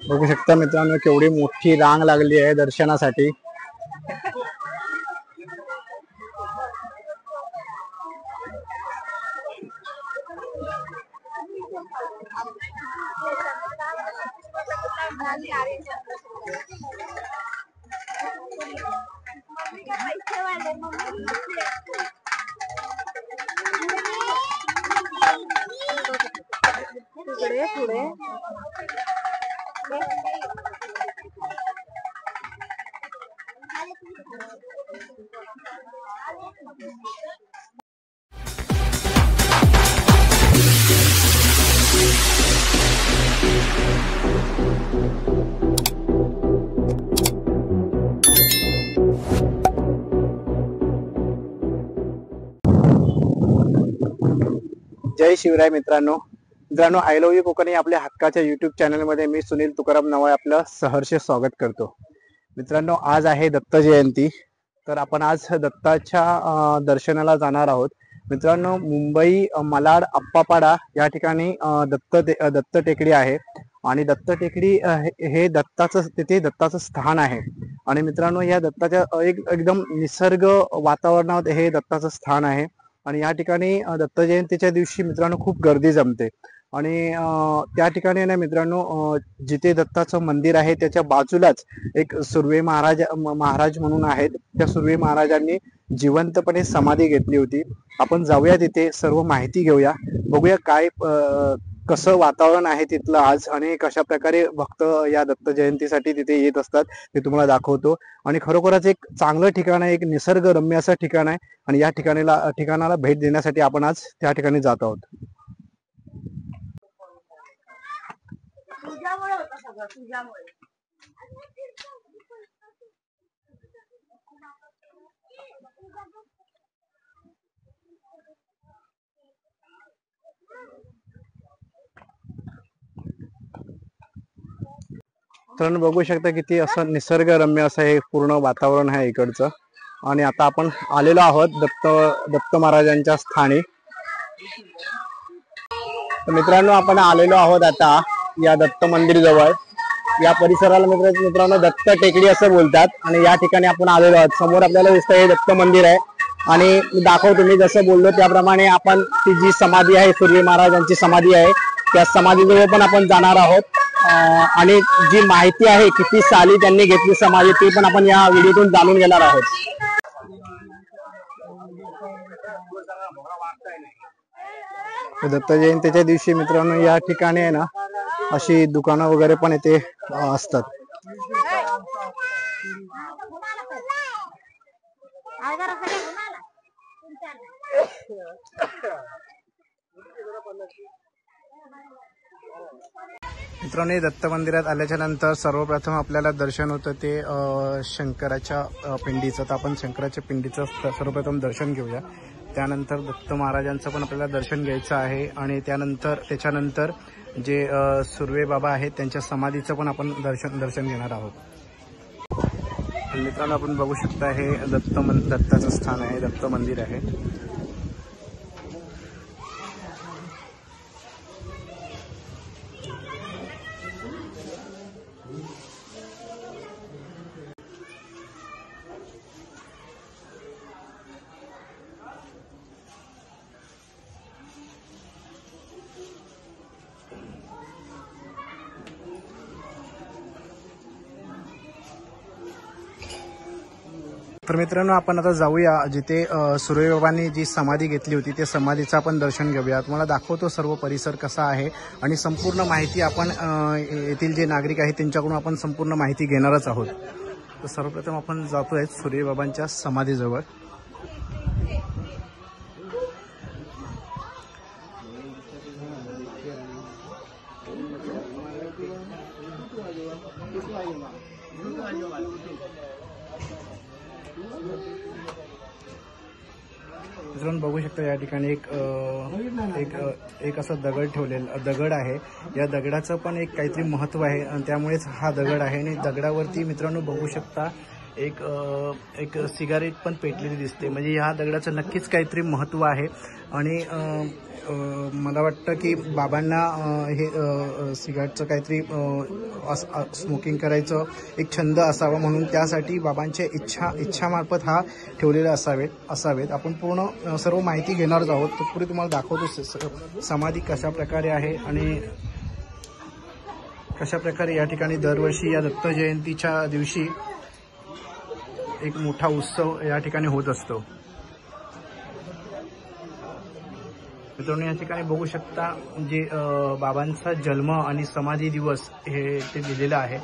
बघू शकता मित्रांनो केवढी मोठी रांग लागली आहे दर्शनासाठी। जय शिवराय मित्रांनो आय लव्ह यू कोकण आपल्या हक्काच्या युट्यूब चॅनल मध्ये मी सुनील तुकाराम नवळे आपलं सहर्ष स्वागत करतो। मित्रांनो आज आहे दत्त जयंती, तर आपण आज दत्ताच्या दर्शनाला जाणार आहोत। मित्रांनो मुंबई मालाड अप्पापाडा या ठिकाणी दत्त टेकडी आहे आणि दत्त टेकडी हे दत्ताचं स्थान आहे। आणि मित्रांनो या दत्ताच्या एकदम निसर्ग वातावरणात हे दत्ताचं स्थान आहे आणि या ठिकाणी दत्त जयंतीच्या दिवशी मित्रांनो खूप गर्दी जमते आणि त्या ठिकाणी ना मित्रांनो जिथे दत्ताचं मंदिर आहे त्याच्या बाजूलाच एक सुर्वे महाराज म्हणून आहेत। त्या सुर्वे महाराजांनी जिवंतपणे समाधी घेतली होती। आपण जाऊया तिथे सर्व माहिती घेऊया, बघूया काय कसं वातावरण आहे तिथलं आज आणि कशा प्रकारे भक्त या दत्त जयंतीसाठी तिथे येत असतात ते तुम्हाला दाखवतो। आणि खरोखरच एक चांगलं ठिकाण आहे, एक निसर्गरम्य असं ठिकाण आहे आणि या ठिकाणाला भेट देण्यासाठी आपण आज त्या ठिकाणी जात आहोत। तर बघू शकता किती असं निसर्गरम्य असं हे पूर्ण वातावरण आहे इकडचं। आणि आता आपण आलेलो आहोत दत्त महाराजांच्या स्थानी। मित्रांनो आपण आलेलो आहोत आता या दत्त मंदिर जवळ। या परिसराला मित्रांनो दत्त टेकडी असं बोलतात आणि या ठिकाणी आपण आलेलो आहोत। समोर आपल्याला दिसतं हे दत्त मंदिर आहे आणि दाखवतो मी जसं बोललो त्याप्रमाणे आपण ती जी समाधी आहे सूर्य महाराजांची समाधी आहे त्या समाधीजवळ पण आपण जाणार आहोत आणि जी माहिती आहे किती साली त्यांनी घेतली समाधी ती पण आपण या व्हिडिओतून जाणून घेणार आहोत। दत्त जयंतीच्या दिवशी मित्रांनो या ठिकाणी आहे ना अशी दुकानं वगैरे पण इथे असतात। मित्रांनो दत्त मंदिरात आल्याच्या नंतर सर्वप्रथम आपल्याला दर्शन होतं ते शंकराच्या पिंडीचं। तर आपण शंकराच्या पिंडीचं सर्वप्रथम दर्शन घेऊया, त्यानंतर दत्त महाराजांचं पण आपल्याला दर्शन घ्यायचं आहे आणि त्याच्यानंतर जे सुर्वे बाबा आहेत त्यांच्या समाधीचं पण आपण दर्शन घेणार आहोत। मित्रांनो आपण बघू शकता हे दत्ताचं स्थान आहे, दत्त मंदिर आहे। तर मित्रांनो आपण आता जाऊया जिथे सूर्यबाबांनी जी समाधी घेतली होती त्या समाधीचं आपण दर्शन घेऊया। तुम्हाला दाखवतो सर्व परिसर कसा आहे आणि संपूर्ण माहिती आपण येथील जे नागरिक आहेत त्यांच्याकडून आपण संपूर्ण माहिती घेणारच आहोत। तर सर्वप्रथम आपण जातोय सूर्यबाबांच्या समाधीजवळ। मित्रांनो बघू शकता या ठिकाणी एक असं दगड आहे। या दगडाचं पण एक काहीतरी महत्त्व आहे आणि त्यामुळेच हा दगड आहे। आणि दगडावरती मित्रांनो बघू शकता एक सिगारेट पण पेटलेली दिसते. म्हणजे ह्या दगडाचं नक्कीच काहीतरी महत्त्व आहे. आणि मला वाटतं की बाबांना हे सिगारेटचं काहीतरी स्मोकिंग करायचं एक छंद असावा, म्हणून त्यासाठी बाबांच्या इच्छामार्फत हा ठेवलेला असावेत. आपण पूर्ण सर्व माहिती घेणार आहोत. तर पुढे तुम्हाला दाखवतो समाधी कशा प्रकारे आहे आणि कशा प्रकारे या ठिकाणी दरवर्षी या दत्त जयंतीच्या दिवशी एक मोठा उत्सव या ठिकाणी होत असतो. मित्रांनो, या ठिकाणी बघू शकता जे बाबांचा जन्म आणि समाधी दिवस हे ते दिलेलं आहे.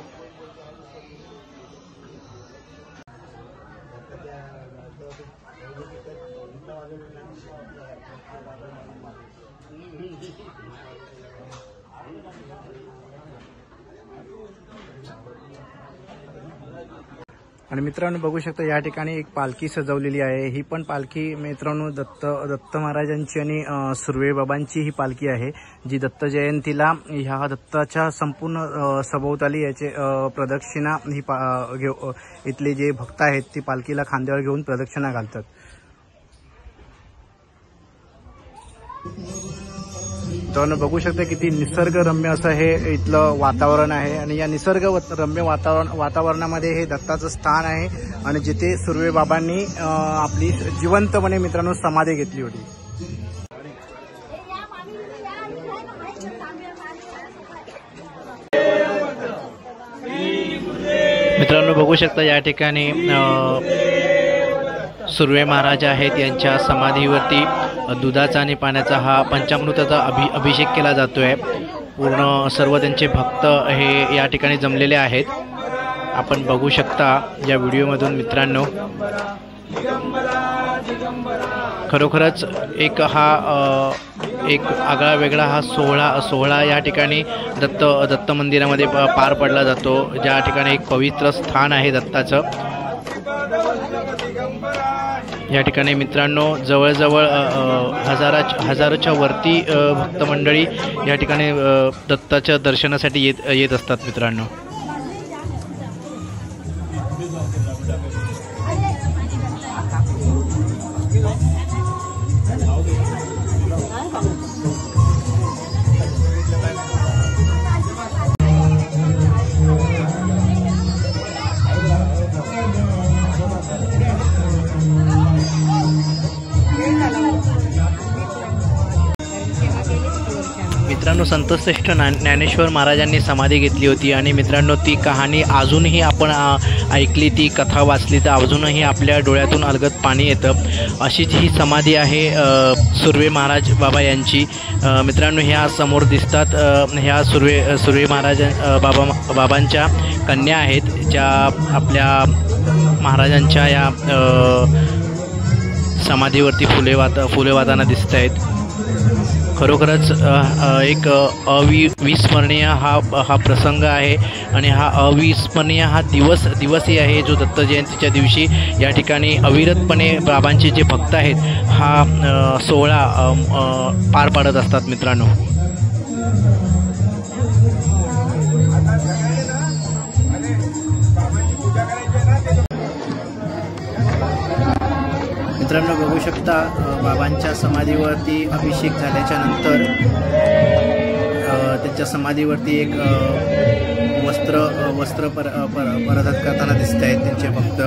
आणि मित्रांनो बघू शकता या ठिकाणी एक पालखी सजवलेली आहे. ही पण पालखी मित्रांनो दत्त महाराजांची आणि सुर्वे बाबांची ही पालखी आहे, जी दत्त जयंतीला ह्या दत्ताच्या संपूर्ण सभोवताली याचे प्रदक्षिणा ही इथले जे भक्त आहेत ती पालखीला खांद्यावर घेऊन प्रदक्षिणा घालतात. तर बघू शकता किती निसर्गरम्य असं हे इथलं वातावरण आहे. आणि या निसर्गरम्य वातावरणामध्ये हे दत्ताचं स्थान आहे आणि जिथे सुर्वे बाबांनी आपली जिवंतपणे मित्रांनो समाधी घेतली होती. मित्रांनो बघू शकता या ठिकाणी सुर्वे महाराज आहेत, यांच्या समाधीवरती दुधाचा आणि पाण्याचा हा पंचामृताचा अभिषेक केला जातोय. पूर्ण सर्व त्यांचे भक्त हे या ठिकाणी जमलेले आहेत. आपण बघू शकता या व्हिडिओमधून मित्रांनो. खरोखरच एक आगळा वेगळा हा सोहळा या ठिकाणी दत्त मंदिरामध्ये पार पडला जातो, ज्या ठिकाणी एक पवित्र स्थान आहे दत्ताचं. या ठिकाणी मित्रांनो जवळजवळ हजारोच्या वरती भक्त मंडळी या ठिकाणी दत्ताच्या दर्शनासाठी येत असतात मित्रांनो. मित्रांनो संतश्रेष्ठ ज्ञानेश्वर महाराजांनी समाधी घेतली होती आणि मित्रांनो ती कहाणी अजूनही आपण ऐकली, ती कथा वाचली तर अजूनही आपल्या डोळ्यातून अलगद पाणी येतं. अशीच ही समाधी आहे सुर्वे महाराज बाबा यांची. मित्रांनो ह्या समोर दिसतात ह्या सुर्वे महाराज बाबांच्या कन्या आहेत, ज्या आपल्या महाराजांच्या या समाधीवरती फुले वाहताना दिसत आहेत. खरोखरच एक अविस्मरणीय हा प्रसंग आहे आणि हा अविस्मरणीय हा दिवसही आहे, जो दत्त जयंतीच्या दिवशी या ठिकाणी अविरतपणे बाबांचे जे भक्त आहेत हा सोहळा पार पाडत असतात मित्रांनो. मित्रांनो बघू शकता बाबांच्या समाधीवरती अभिषेक झाल्याच्या नंतर त्यांच्या समाधीवरती एक वस्त्र परिधान करताना दिसत आहेत त्यांचे भक्त.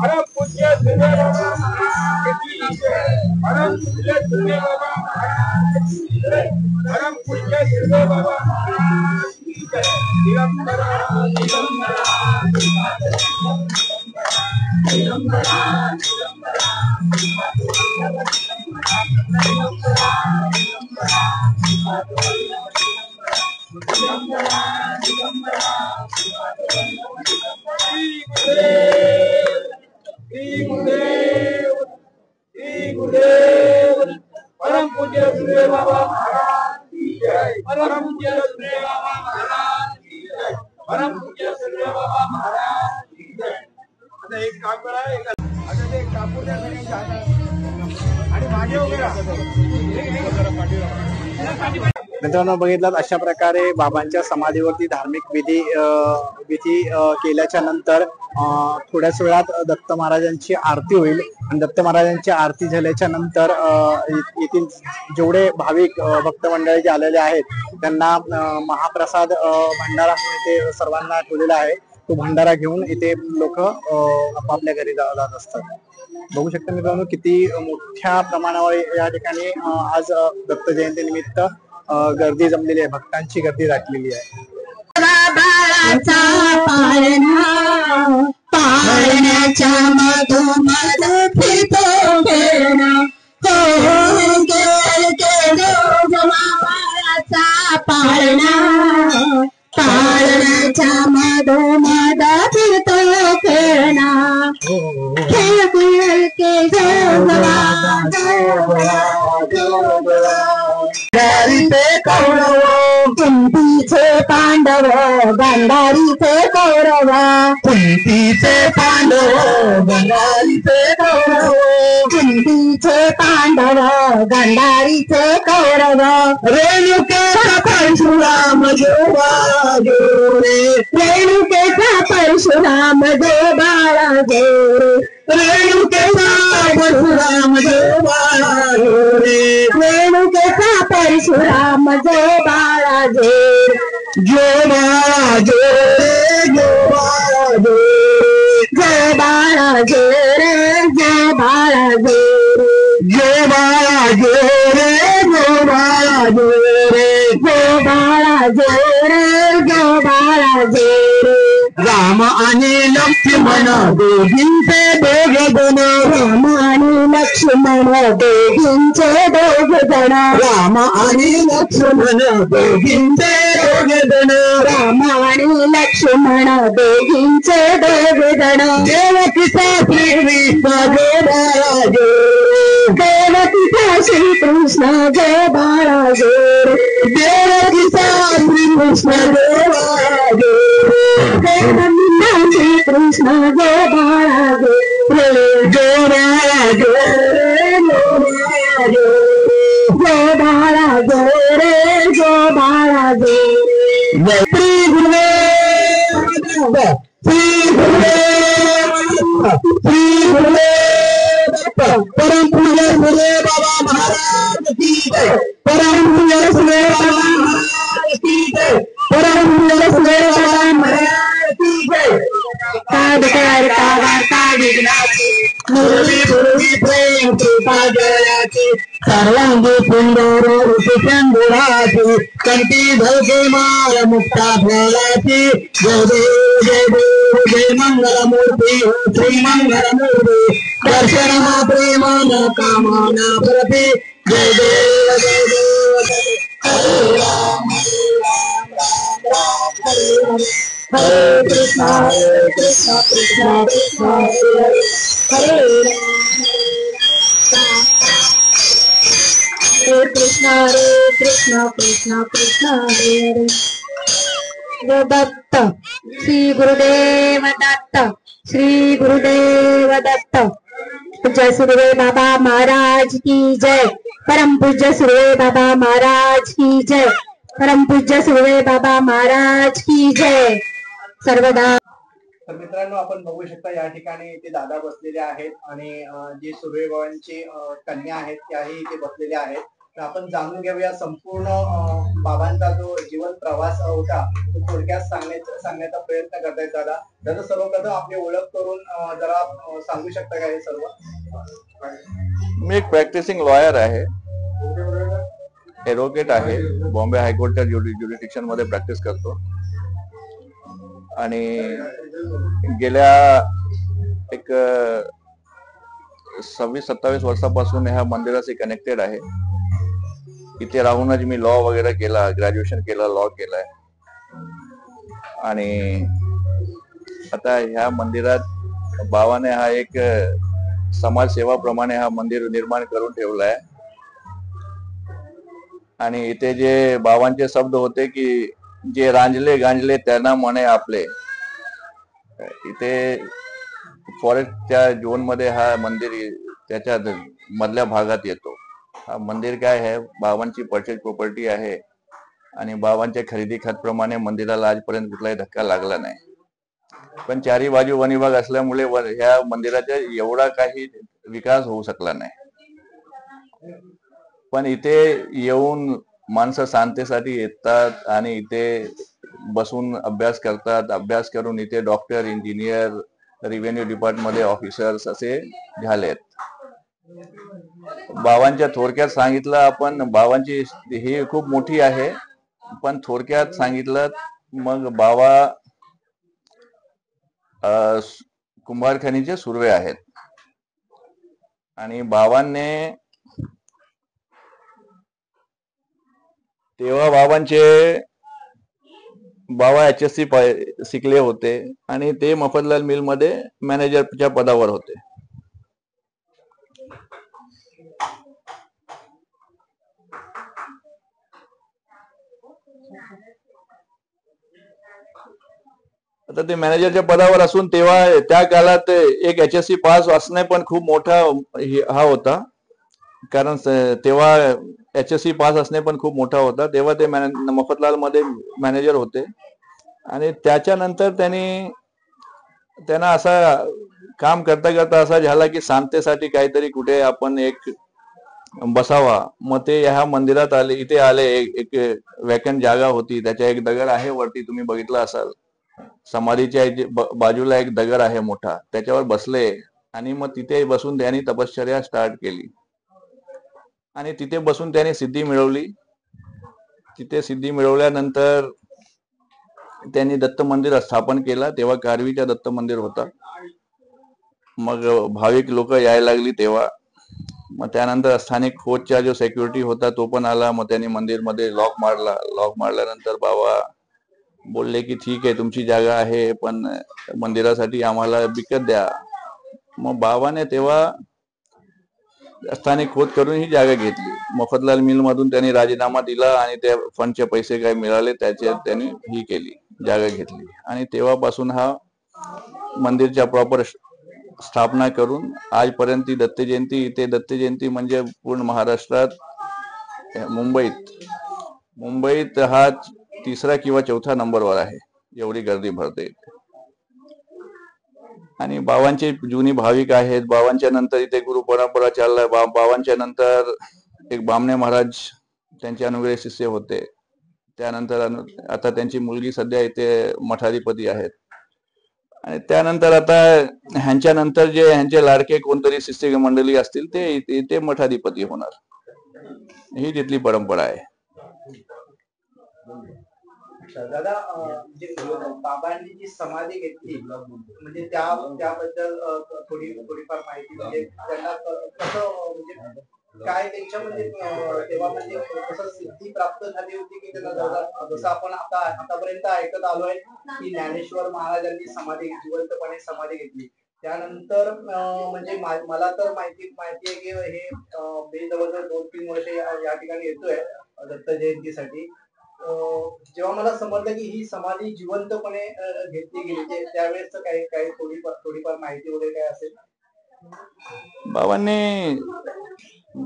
परम पूज्य सुर्वे बाबा महाराज की जय। परम पूज्य सुर्वे बाबा महाराज की जय। परम पूज्य सुर्वे बाबा महाराज की जय। दिगंबरा दिगंबरा दिगंबरा परम पूज्य सुर्वे बाबा महाराज की जय। परम पूज्य सुर्वे बाबा महाराज की जय। परम पूज्य सुर्वे बाबा महाराज की जय। आता एक काम करा, आता ते कापूर द्या सगळ्यांच्या हातात आणि मागे उभे राहा. मित्रांनो, बघितलात अशा प्रकारे बाबांच्या समाधीवरती धार्मिक विधी केल्याच्या नंतर थोड्याच वेळात दत्त महाराजांची आरती होईल आणि दत्त महाराजांची आरती झाल्याच्या नंतर येथील जेवढे भाविक भक्त मंडळी जे आलेले आहेत त्यांना महाप्रसाद भंडारा इथे सर्वांना ठेवलेला आहे. तो भंडारा घेऊन इथे लोक आपापल्या घरी जात असतात. बघू शकता मित्रांनो किती मोठ्या प्रमाणावर या ठिकाणी आज दत्त जयंती निमित्त गर्दी जमलेली आहे, भक्तांची गर्दी दाटलेली आहे. पाळण्याच्या मधोमध फिरतो खेळणं, हो बाळाचा पाळणा. पाळण्याच्या मधोमध फिरतो खेळणा, खेळ खेळ के जोगवा जोगवा. गांधारीचे कौरव कुंतीचे पांडव, गांधारीचे कौरव कुंतीचे पांडव, गांधारीचे कौरव कुंतीचे पांडव, गांधारीचे कौरव. रेणुकेचा परशुराम जोबा जो रे, रेणुकेचा परशुराम जो बाळा जो रे, रेणुकेचा परशुराम जो बाळा जो रे, रेणुकेचा परशुराम जो बाळा जो बाळा जो रे, जो बाळा जो बाळा जो रे, जो बाळा जो बाळा जो रे, जो बाळा जो रे, जो बाळा जो रे, जो बाळा जो रे. राम आणि लक्ष्मण दोघींचे दोघे जण, राम आणि लक्ष्मण दोघींचे दोघे जण, राम आणि लक्ष्मण दोघींचे दोघे जण, राम आणि लक्ष्मण दोघींचे दोघे जण. देवकीचा श्रीकृष्ण जय बाळा जो, देवकीचा श्रीकृष्ण जय बाळा जो, देवकीचा श्रीकृष्ण जय बाळा जो, देवकीचा श्रीकृष्ण जय बाळा जो रे, जो बाळा जो रे, जो बाळा जो रे, जो बाळा जो रे. श्री गुरुदेव श्री गुरुदेव श्री गुरुदेव परम पूज्य सुर्वे बाबा महाराज की जय. परम पूज्य सुर्वे बाबा महाराज की जय. परम पूज्य सुर्वे बाबा महाराज की जय. काढता वार्ता विघ्नाची, मुरली गुरुवी प्रेम कृपा जयाची, सर्वांगी सुंदर चंदुराची, कंठी धोके माळ मुक्ता फळाची. जय देव जय देव जय मंगलमूर्ती श्री मंगलमूर्ती, दर्शन प्रेमान कामना प्रती. जय देव जय देव हरे राम हरे राम राम हरे हरे, हरे कृष्ण कृष्ण कृष्ण हरे हरे, हरे कृष्ण कृष्ण कृष्ण कृष्ण हरे हरे. दत्त श्री गुरुदेव दत्त, श्री गुरुदेव दत्त. पूज्य सुर्वे बाबा महाराज की जय. परम पूज्य सुर्वे बाबा महाराज की जय. परम पूज्य सुर्वे बाबा महाराज की जय. सर्वदा. तर मित्रांनो, आपण बघू शकता या ठिकाणी इथे दादा बसलेले आहेत आणि जे सुर्वे बाबांची कन्या आहेत त्याही इथे बसलेल्या आहेत. तर आपण जाणून घेऊया संपूर्ण बाबांचा जो जीवन प्रवास होता तो थोडक्यात सांगण्याचा प्रयत्न करतायत दादा. दादा सर्वप्रथम आपली ओळख करून जरा सांगू शकता का हे सर्व? मी एक प्रॅक्टिसिंग लॉयर आहे, एडव्होकेट आहे, बॉम्बे हायकोर्टच्या ज्युरिडिक्शन मध्ये प्रॅक्टिस करतो आणि गेल्या एक 26-27 वर्षापासून ह्या मंदिराशी कनेक्टेड आहे. इथे राहूनच मी लॉ वगैरे केला, ग्रॅज्युएशन केलं, लॉ केलाय आणि आता ह्या मंदिरात बाबाने हा एक समाजसेवाप्रमाणे हा मंदिर निर्माण करून ठेवलाय. आणि इथे जे बाबांचे शब्द होते की जे रांजले गांजले त्यांना म्हणे आपले, इथे फॉरेस्टच्या झोन मध्ये हा मंदिर त्याच्या मधल्या भागात येतो. हा मंदिर काय आहे, बाबांची परचेज प्रॉपर्टी आहे आणि बाबांच्या खरेदी खतप्रमाणे मंदिराला आजपर्यंत कुठलाही धक्का लागला नाही. पण चारी बाजू वन विभाग असल्यामुळे ह्या मंदिराचा एवढा काही विकास होऊ शकला नाही. पण इथे येऊन माणसं शांतीसाठी येतात आणि इथे बसून अभ्यास करतात. अभ्यास करून इथे डॉक्टर, इंजिनियर, रेव्हेन्यू डिपार्टमेंट मध्ये ऑफिसर्स असे झालेत. बाबांच्या थोडक्यात सांगितलं आपण, बाबांची ही खूप मोठी आहे पण थोडक्यात सांगितलं मग बाबा कुंभारखनीचे सुर्वे आहेत आणि बाबांनी तेव्हा बाबा HSC शिकले होते आणि ते मफतलाल मिल मध्ये मॅनेजरच्या पदावर होते. आता ते मॅनेजरच्या पदावर असून तेव्हा त्या काळात एक HSC पास असणे पण खूप मोठा हा होता, कारण तेव्हा HSC पास असणे पण खूप मोठा होता. तेव्हा ते मफतलाल मध्ये मॅनेजर होते आणि त्याच्यानंतर त्यांना असा काम करता करता असा झाला की शांततेसाठी काहीतरी कुठे आपण एक बसावा. मग ते ह्या मंदिरात आले, इथे आले. एक वॅकंट जागा होती, त्याच्या एक दगड आहे वरती, तुम्ही बघितला असाल. समाधीच्या बाजूला एक दगड आहे मोठा, त्याच्यावर बसले आणि मग तिथे बसून त्यांनी तपश्चर्या स्टार्ट केली आणि तिथे बसून त्याने सिद्धी मिळवली. तिथे सिद्धी मिळवल्यानंतर त्यांनी दत्त मंदिर स्थापन केला. तेव्हा कारवीच्या दत्त मंदिर होता. मग भाविक लोक यायला लागली तेव्हा. मग त्यानंतर स्थानिक फौजचा जो सिक्युरिटी होता तो पण आला. मग त्यांनी मंदिर मध्ये लॉक मारला. लॉक मारल्यानंतर बाबा बोलले की ठीक आहे, तुमची जागा आहे पण मंदिरासाठी आम्हाला विकत द्या. मग बाबाने तेव्हा स्थानिक खोद करून ही जागा घेतली. मफतलाल मिल मधून त्यांनी राजीनामा दिला आणि त्या फंडचे पैसे काही मिळाले त्याचे त्यांनी ही केली, जागा घेतली आणि तेव्हापासून हा मंदिरच्या प्रॉपर स्थापना करून आजपर्यंत दत्त जयंती, इथे दत्त जयंती म्हणजे पूर्ण महाराष्ट्रात, मुंबईत हा 3रा किंवा 4था नंबरवर आहे, एवढी गर्दी भरते. आणि बाबांचे जुनी भाविक आहेत. बाबांच्या नंतर इथे गुरु परंपरा चाललाय. बाबांच्या नंतर एक बामणे महाराज त्यांचे अनुग्रही शिष्य होते. त्यानंतर आता त्यांची मुलगी सध्या इथे मठाधिपती आहेत आणि त्यानंतर आता ह्यांच्या नंतर जे ह्यांचे लाडके कोणतरी शिष्य मंडळी असतील ते इथे मठाधिपती होणार. ही तिथली परंपरा आहे. दादा, बाबांनी जी समाधी घेतली म्हणजे त्याबद्दल थोडीफार माहिती, म्हणजे त्यांना कसं, म्हणजे काय त्यांच्यामध्ये तेव्हा म्हणजे कसं सिद्धी प्राप्त झाली होती की त्यांना, जसं आपण आतापर्यंत ऐकत आलोय की ज्ञानेश्वर महाराजांनी जिवंतपणे समाधी घेतली. त्यानंतर म्हणजे मला तर माहिती आहे की हे मी जवळजवळ 2-3 वर्ष या ठिकाणी येतोय दत्त जयंतीसाठी. जेव्हा मला समजलं की ही समाधी जिवंतपणे घेतली गेली, त्यावेळेस काही थोडीफार माहिती वगैरे काय असेल?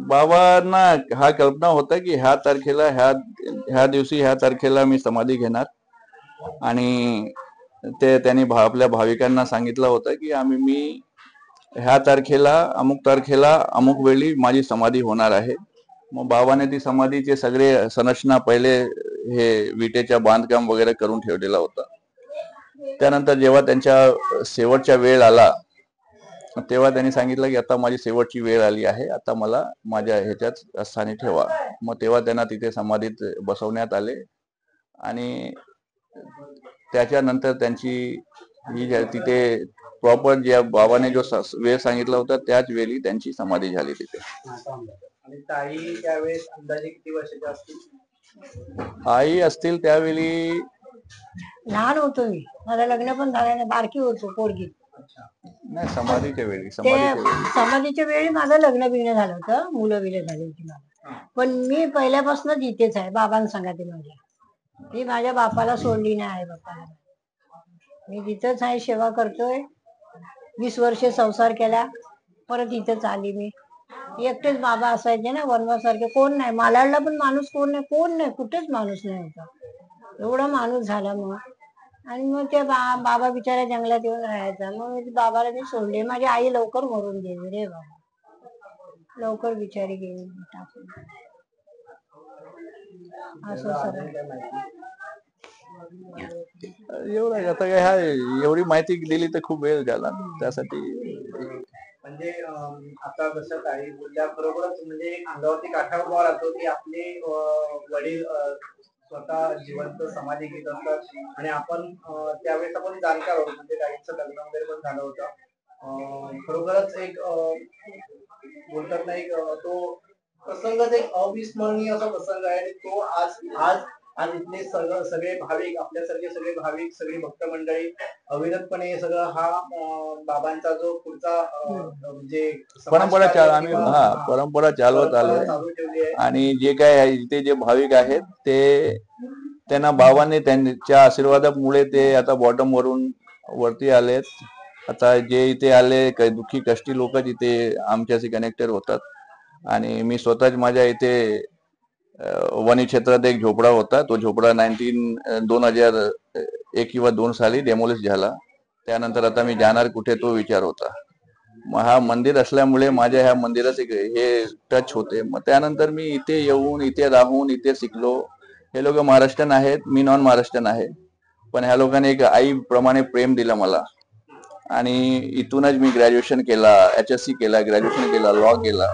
बाबांना हा कल्पना होता की ह्या तारखेला, ह्या दिवशी, ह्या तारखेला मी समाधी घेणार आणि ते त्यांनी आपल्या भाविकांना सांगितलं होतं की मी ह्या तारखेला, अमुक तारखेला, अमुक वेळी माझी समाधी होणार आहे मग बाबाने ती समाधीचे सगळे संरचना पहिले हे विटेच्या बांधकाम वगैरे करून ठेवलेला होता. त्यानंतर जेव्हा त्यांच्या शेवटचा वेळ आला तेव्हा त्यांनी सांगितलं की आता माझी शेवटची वेळ आली आहे, आता मला माझ्या ह्याच्यात स्थानी ठेवा. मग तेव्हा त्यांना तिथे समाधीत बसवण्यात आले आणि त्याच्यानंतर त्यांची ही तिथे प्रॉपर ज्या बाबाने जो वेळ सांगितला होता त्याच वेळी त्यांची समाधी झाली तिथे. आणि ताई त्यावेळेस अंदाजे किती वर्षाच्या असतील? आई असतील त्यावेळी लहान होतो मी, माझं लग्न पण झालं नाही, बारकी होतो पोरगी. नाही, समाधीच्या वेळी समाधीच्या वेळी माझं लग्न बिग्न झालं होतं, मुलं बिलं झाली होती मला. पण मी पहिल्यापासूनच इथेच आहे बाबांना सांगते माझ्या. मी माझ्या बापाला सोडली नाही आहे, बापाला मी तिथंच आहे, सेवा करतोय. 20 वर्षे संसार केला, परत इथंच आली मी. एकटेच बाबा असायचे ना वनवासारखे, कोण नाही मालाडला पण माणूस कोण नाही कुठेच माणूस नाही होता. एवढा माणूस झाला मग. आणि मग ते बाबा बिचारा जंगलात येऊन राहायचा. मग बाबाला मी सोडले. माझी आई लवकर मरून गेली रे बाबा, लवकर बिचारी गेली टाकून. असं सगळं एवढं आता काय हा एवढी माहिती दिली तर खूप वेळ झाला त्यासाठी. म्हणजे आता जसं ताई बोलल्या बरोबरच, म्हणजे अंगावरती काठा उभा राहतो की आपले वडील स्वतः जिवंत समाधी घेत असतात आणि आपण त्यावेळेस आपण जाणकार आहोत. म्हणजे ताईंचं लग्न वगैरे पण झालं होतं. खरोखरच एक बोलतात नाही, तो प्रसंगच एक अविस्मरणीय असा प्रसंग आहे. आणि तो आज इथले सगळे भाविक, आपल्यासारखे सगळे भाविक, सगळी भक्त मंडळी अविरतपणे सगळं हा बाबांचा जो पुढचा म्हणजे परंपरा परंपरा चालवत आलोय. आणि जे काय इथे जे भाविक आहेत ते त्यांना बाबांनी त्यांच्या आशीर्वादामुळे ते आता बॉटम वरून वरती आलेत. आता जे इथे आले काही दुःखी कष्टी लोक इथे आमच्याशी कनेक्टेड होतात. आणि मी स्वतःच माझ्या इथे वनी क्षेत्रात एक झोपडा होता, तो झोपडा 2001 किंवा 2 साली डेमोलिश झाला. त्यानंतर आता मी जाणार कुठे तो विचार होता. मग हा मंदिर असल्यामुळे माझ्या ह्या मंदिराचे हे टच होते. मग त्यानंतर मी इथे येऊन इथे राहून इथे शिकलो. हे लोक महाराष्ट्रीयन आहेत, मी नॉन महाराष्ट्रीयन आहे, पण ह्या लोकांनी एक आईप्रमाणे प्रेम दिलं मला. आणि इथूनच मी ग्रॅज्युएशन केला, HSC केला, ग्रॅज्युएशन केला, लॉ केला,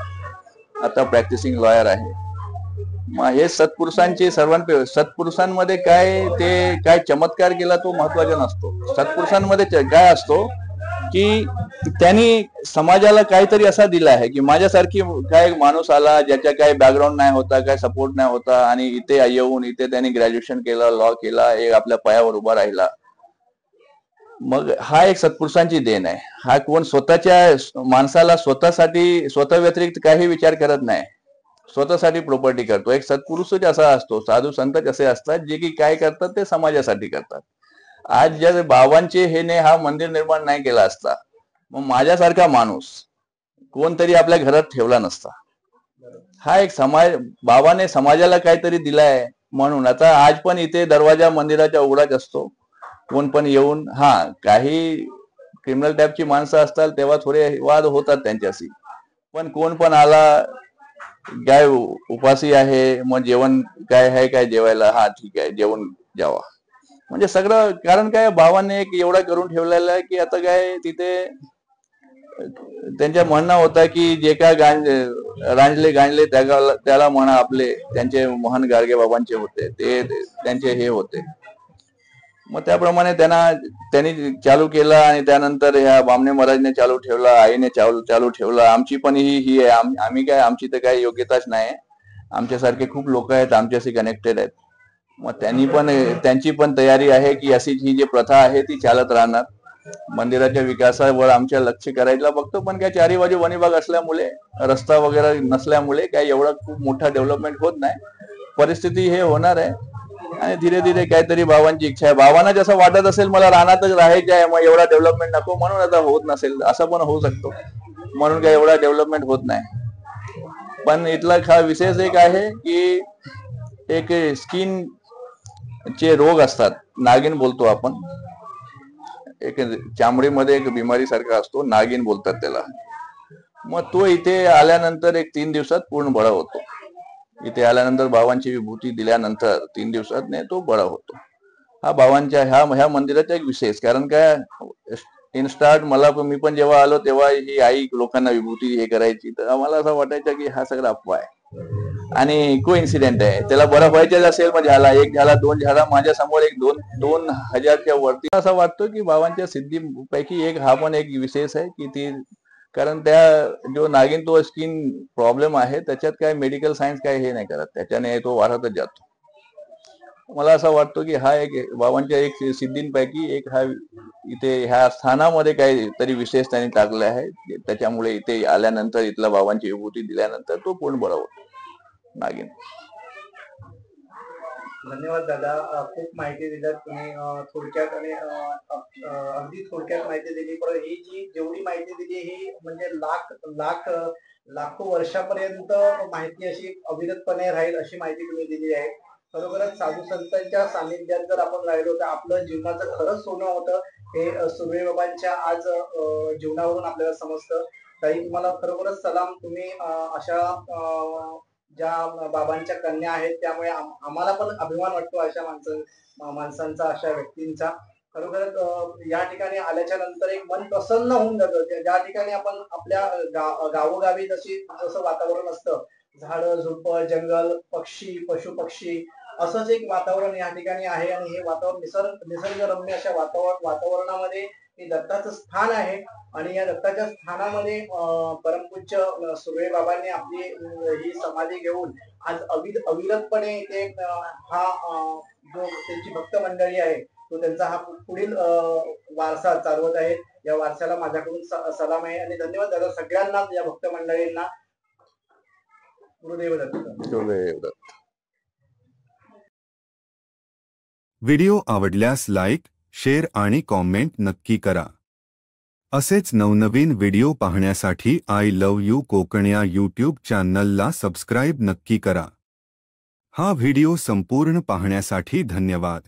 आता प्रॅक्टिसिंग लॉयर आहे. मग हे सत्पुरुषांचे सत्पुरुषांमध्ये काय चमत्कार केला तो महत्वाचा नसतो. सत्पुरुषांमध्ये काय असतो की त्यांनी समाजाला काहीतरी असा दिला आहे की माझ्यासारखी काय माणूस आला ज्याच्या काही बॅकग्राऊंड नाही होता, काय सपोर्ट नाही होता, आणि इथे येऊन इथे त्यांनी ग्रॅज्युएशन केलं, लॉ केला, एक आपल्या पायावर उभा राहिला. मग हा एक सत्पुरुषांची देण आहे. हा कोण स्वतःच्या माणसाला स्वतः व्यतिरिक्त काही विचार करत नाही, स्वतःसाठी प्रॉपर्टी करतो. एक सत्पुरुषच असा असतो, साधू संत असे असतात जे की काय करतात ते समाजासाठी करतात. आज जर बाबांचे हे हा मंदिर निर्माण नाही केला असता, मग माझ्यासारखा माणूस कोणतरी आपल्या घरात ठेवला नसता. हा एक बाबाने समाजाला काहीतरी दिलाय म्हणून आता आज पण इथे दरवाजा मंदिराच्या उघडाच असतो. कोण पण येऊन, काही क्रिमिनल टाईपची माणसं असतात तेव्हा थोडे वाद होतात त्यांच्याशी, पण कोण पण आला, काय उपासी आहे, मग जेवण काय आहे काय जेवायला, ठीक आहे जेवण जावा. म्हणजे सगळं कारण काय बाबांनी एक एवढा करून ठेवलेला आहे की आता काय तिथे त्यांच्या म्हणणं होता की जे काय रांजले गांजले त्याला म्हणा आपले, त्यांचे मोहन गाडगे बाबांचे होते ते त्यांचे हे होते. मग त्याप्रमाणे त्यांनी चालू केला आणि त्यानंतर ह्या बामणे महाराजने चालू ठेवला, आईने चालू ठेवला. आमची पण ही आहे, आम्ही काय, आमची तर काही योग्यताच नाही. आमच्यासारखे खूप लोक आहेत आमच्याशी कनेक्टेड आहेत. मग त्यांची पण तयारी आहे की अशी ही जी प्रथा आहे ती चालत राहणार. मंदिराच्या विकासावर आमच्या लक्ष करायला बघतो, पण काय चारी बाजू वनविभाग असल्यामुळे, रस्ता वगैरे नसल्यामुळे काय एवढा खूप मोठा डेव्हलपमेंट होत नाही. परिस्थिती हे होणार आहे आणि धीरे धीरे काहीतरी बाबांची इच्छा आहे. बाबांना जसं वाटत असेल मला रानातच राहायचं आहे, मग एवढा डेव्हलपमेंट नको म्हणून आता होत नसेल, असं पण होऊ शकतो, म्हणून काय एवढा डेव्हलपमेंट होत नाही. पण इथला हा विशेष एक आहे की एक स्किन चे रोग असतात, नागिन बोलतो आपण, एक चामडीमध्ये एक बिमारी सारखा असतो, नागिन बोलतात त्याला. मग तो इथे आल्यानंतर एक 3 दिवसात पूर्ण बरा होतो. इथे आल्यानंतर बाबांची विभूती दिल्यानंतर 3 दिवसात तो बरा होतो. हा बाबांच्या ह्या मंदिराचा एक विशेष. कारण काय इन्स्टार्ट मी पण जेव्हा आलो तेव्हा ही आई लोकांना विभूती हे करायची, तर आम्हाला असं वाटायचं की हा सगळा अफवा आहे आणि कोइन्सिडेंट आहे. त्याला बरं व्हायचं असेल मग झाला, 1 झाला, 2 झाला, माझ्या समोर एक 2,000च्या वरती. असं वाटतं की बाबांच्या सिद्धीपैकी एक हा पण एक विशेष आहे की ती, कारण त्या जो नागिन तो स्किन प्रॉब्लेम आहे त्याच्यात काय मेडिकल सायन्स काय हे नाही करत, त्याच्याने तो वाढतच जातो. मला असं वाटतं की हा एक बाबांच्या एक सिद्धींपैकी एक हा इथे ह्या स्थानामध्ये काहीतरी विशेष त्यांनी टाकले आहे, त्याच्यामुळे इथे आल्यानंतर इथला बाबांची विभूती दिल्यानंतर तो पूर्ण बरा होतो नागिन. धन्यवाद दादा, खूप माहिती दिल्यात तुम्ही. थोडक्यात आणि अगदी थोडक्यात माहिती दिली. पण ही जी जेवढी माहिती दिली ही म्हणजे लाखो वर्षापर्यंत माहिती अशी अविरतपणे राहील अशी माहिती तुम्ही दिली आहे. खरोखरच साधू संतांच्या सानिध्यात जर आपण राहिलो तर आपलं जीवनाचं खरंच सोनं होतं हे सुर्वे बाबांच्या आज जीवनावरून आपल्याला समजतं. ताई तुम्हाला खरोखरच सलाम. तुम्ही अशा ज्या बाबांच्या कन्या आहेत त्यामुळे आम्हाला पण अभिमान वाटतो अशा माणसांचा, अशा व्यक्तींचा. खरोखरच या ठिकाणी आल्याच्या नंतर एक मन प्रसन्न होऊन जातं. ज्या ठिकाणी आपण आपल्या गावोगावी जसं वातावरण असतं, झाडं झुडपं, जंगल, पक्षी, पशु पक्षी, असंच एक वातावरण या ठिकाणी आहे. आणि हे वातावरण निसर्गरम्य अशा वातावरणामध्ये हे दत्ताचं स्थान आहे. आणि या दत्ताच्या स्थानामध्ये परमपूज्य सुर्वे बाबांनी आपली ही समाधी घेऊन आज अविरतपणे ते हा जो त्यांची भक्त मंडळी आहे तो त्यांचा हा पुढील वारसा चालवत आहे. या वारसाला माझ्याकडून सलाम आहे आणि धन्यवाद दादा सगळ्यांना, या भक्त मंडळींना. गुरुदेव दत्त. व्हिडिओ आवडल्यास लाईक, शेअर आणि कॉमेंट नक्की करा. असेच नवनवीन व्हिडिओ पाहण्यासाठी आय लव्ह यू कोकण या यूट्यूब चॅनलला सबस्क्राईब नक्की करा. हा व्हिडिओ संपूर्ण पाहण्यासाठी धन्यवाद.